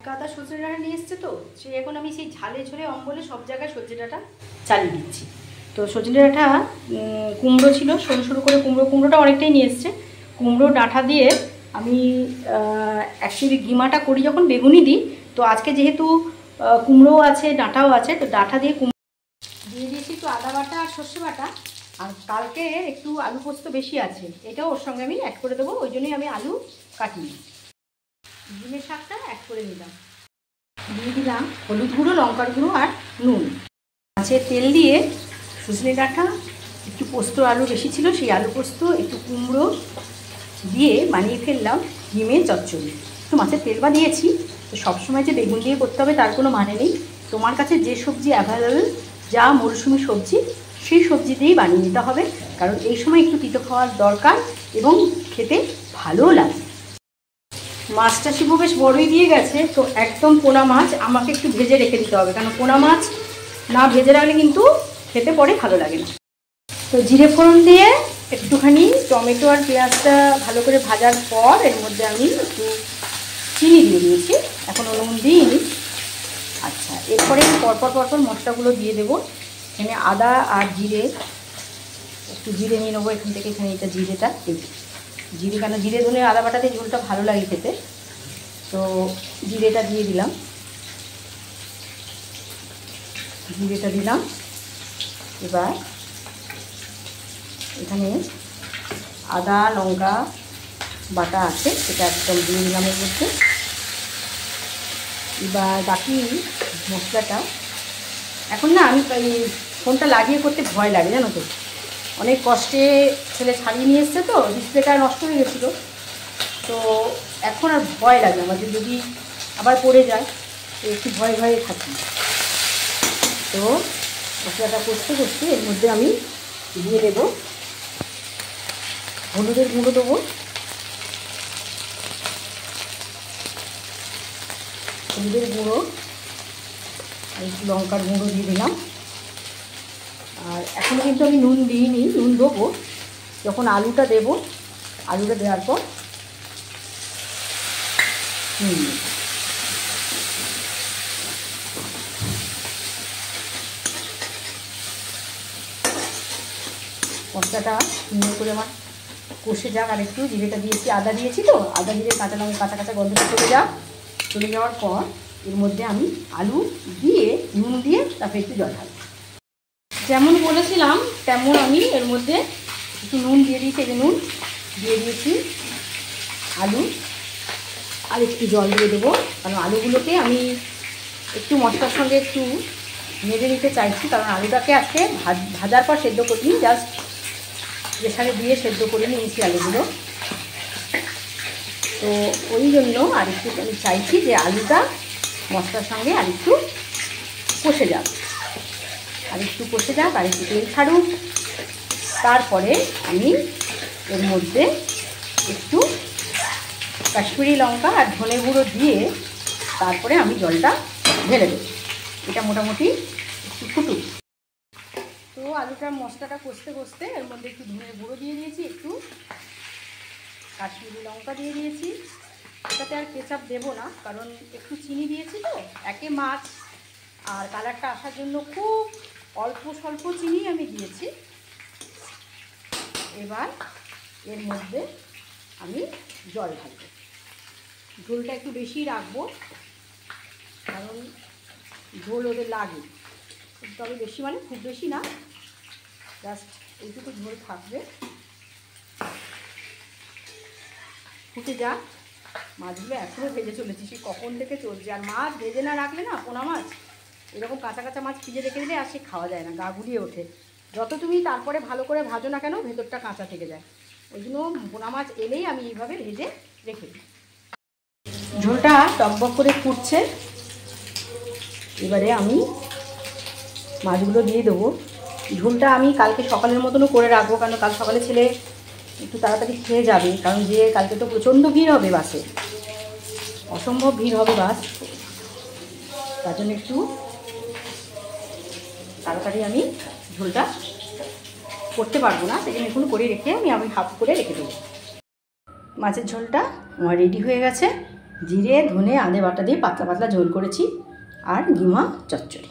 কাদা সজনে ডাঁটা নিয়ে এসছে তো সেই এখন আমি সেই ঝালে ঝোলে অম্বলে সব জায়গায় সজনে ডাঁটা চালিয়ে দিচ্ছি। তো সজনে ডাঁটা কুমড়ো ছিল, সরু সরু করে কুমড়োটা অনেকটাই নিয়ে এসছে। কুমড়ো ডাঁটা দিয়ে আমি অ্যাকচুয়ালি গিমাটা করি যখন বেগুনি দিই, তো আজকে যেহেতু কুমড়ো আছে ডাঁটাও আছে, তো ডাঁটা দিয়ে দিয়ে দিয়েছি একটু আদা বাটা আর সর্ষে বাটা। আর কালকে একটু আলু পোস্ত বেশি আছে, এটাও ওর সঙ্গে আমি অ্যাড করে দেবো, ওই জন্যই আমি আলু কাটিনি। ডিমের শাকটা অ্যাড করে নিলাম, দিয়ে দিলাম হলুদ গুঁড়ো, লঙ্কার গুঁড়ো আর নুন। মাছের তেল দিয়ে সজনে ডাঁটা, একটু পোস্ত আলু বেশি ছিল সেই আলু পোস্ত, একটু কুমড়ো দিয়ে বানিয়ে ফেললাম ডিমের চচ্চড়ি। একটু মাছের তেল বা দিয়েছি, তো সবসময় যে বেগুন দিয়ে করতে হবে তার কোনো মানে নেই। তোমার কাছে যে সবজি অ্যাভেলেবেল, যা মরশুমি সবজি, সেই সবজি দিয়েই বানিয়ে নিতে হবে, কারণ এই সময় একটু তিতো খাওয়ার দরকার এবং খেতে ভালোও লাগে। মাছটা শিবু বেশ বড়ই দিয়ে গেছে, তো একদম পোনা মাছ আমাকে একটু ভেজে রেখে দিতে হবে, কারণ পোনা মাছ না ভেজে রাখলে কিন্তু খেতে পরে ভালো লাগে না। তো জিরে ফোড়ন দিয়ে একটুখানি টমেটো আর পেঁয়াজটা ভালো করে ভাজার পর এর মধ্যে আমি একটু চিনি দিয়ে দিয়েছি, এখনও নুন দিইনি। আচ্ছা, এরপরে পরপর মশলাগুলো দিয়ে দেবো। এখানে আদা আর জিরে, একটু জিরে নিয়ে নেবো এখান থেকে, এখানে এটা জিরেটা জিরে, কেন জিরে ধনে আদা বাটাতে ঝোলটা ভালো লাগে খেতে, তো জিরেটা দিয়ে দিলাম। জিরেটা দিলাম, এবার এখানে আদা লঙ্কা বাটা আছে সেটা একদম দিয়ে দিলাম এর মধ্যে। এবার বাকি মশলাটা, এখন না আমি ফোনটা লাগিয়ে করতে ভয় লাগে জানো তো, অনেক কষ্টে ছেলে ছাড়িয়ে নিয়ে এসছে তো, ডিসপ্লেটা নষ্ট হয়ে গেছিলো, তো এখন আর ভয় লাগে আমাদের যদি আবার পড়ে যায়, তো একটু ভয়ে থাকি। তো মশলাটা কষতে এর মধ্যে আমি দিয়ে দেবো হলুদের গুঁড়ো, দেবো হলুদের গুঁড়ো আর একটু লঙ্কার গুঁড়ো দিয়ে দিলাম। আর এখনও কিন্তু আমি নুন দিইনি, নুন দেবো যখন আলুটা দেবো, আলুটা দেওয়ার পর মশলাটা সুন্দর করে আমার কষে যাক। আর একটু জিরেটা দিয়েছি, আদা দিয়েছি, তো আদা জিরে কাঁচা গন্ধটা চলে যাওয়ার পর এর মধ্যে আমি আলু দিয়ে নুন দিয়ে তারপরে একটু জল ঢালবো। যেমন বলেছিলাম তেমন আমি এর মধ্যে একটু নুন দিয়ে দিয়েছি, এই যে নুন দিয়ে দিয়েছি, আলু আর একটু জল দিয়ে দেবো, কারণ আলুগুলোকে আমি একটু মশলার সঙ্গে একটু নেড়ে নিতে চাইছি, কারণ আলুটাকে আজকে ভাজার পর সেদ্ধ করিনি, জাস্ট প্রেসারে দিয়ে সেদ্ধ করে নিয়েছি আলুগুলো। তো ওই জন্য আর একটু আমি চাইছি যে আলুটা মশলার সঙ্গে আর একটু কষে যাক, আর একটু তেল ছাড়ুক। তারপরে আমি এর মধ্যে একটু কাশ্মীরি লঙ্কা আর ধনে গুঁড়ো দিয়ে তারপরে আমি জলটা ঢেলে দেবো। এটা মোটামুটি একটু ফুটুক। তো আলুটার মশলাটা কষতে এর মধ্যে একটু ধনে গুঁড়ো দিয়ে দিয়েছি, একটু কাশ্মীরি লঙ্কা দিয়ে দিয়েছি। এটাতে আর কেচাপ দেবো না, কারণ একটু চিনি দিয়েছি তো, একে মাছ আর কালারটা আসার জন্য খুব অল্প স্বল্প চিনি আমি দিয়েছি। এবার এর মধ্যে আমি জল ঢালবো, ঝোলটা একটু বেশি রাখবো, কারণ ঝোল ওদের লাগে, তবে বেশি মানে খুব বেশি না, জাস্ট এইটুকু ঝোল থাকবে। ফুটে যাক, মাছগুলো এখনও ভেজে চলেছি, সে কখন থেকে চলছে। আর মাছ ভেজে না রাখলে না, পোনা মাছ এরকম কাঁচা মাছ ফ্রিজে রেখে দিলে আর সে খাওয়া যায় না, গা গুলিয়ে ওঠে। যত তুমি তারপরে ভালো করে ভাজো না কেন, ভেতরটা কাঁচা থেকে যায়। ওই জন্য পোনা মাছ এলেই আমি এইভাবে ভেজে রেখে দিই। ঝোলটা টকবক করে ফুটছে, এবারে আমি মাছগুলো দিয়ে দেবো। ঝোলটা আমি কালকে সকালের মতনও করে রাখবো, কারণ কাল সকালে ছেলে একটু তাড়াতাড়ি খেয়ে যাবে, কারণ যে কালকে তো প্রচণ্ড ভিড় হবে বাসে, অসম্ভব ভিড় হবে বাস, তার জন্য একটু তাড়াতাড়ি আমি ঝোলটা করতে পারবো না, সেই জন্য এখন করে রেখে আমি হাফ করে রেখে দেবো। মাছের ঝোলটা আমার রেডি হয়ে গেছে, জিরে ধনে আদে বাটা দিয়ে পাতলা পাতলা ঝোল করেছি আর গিমা চচ্চড়ি।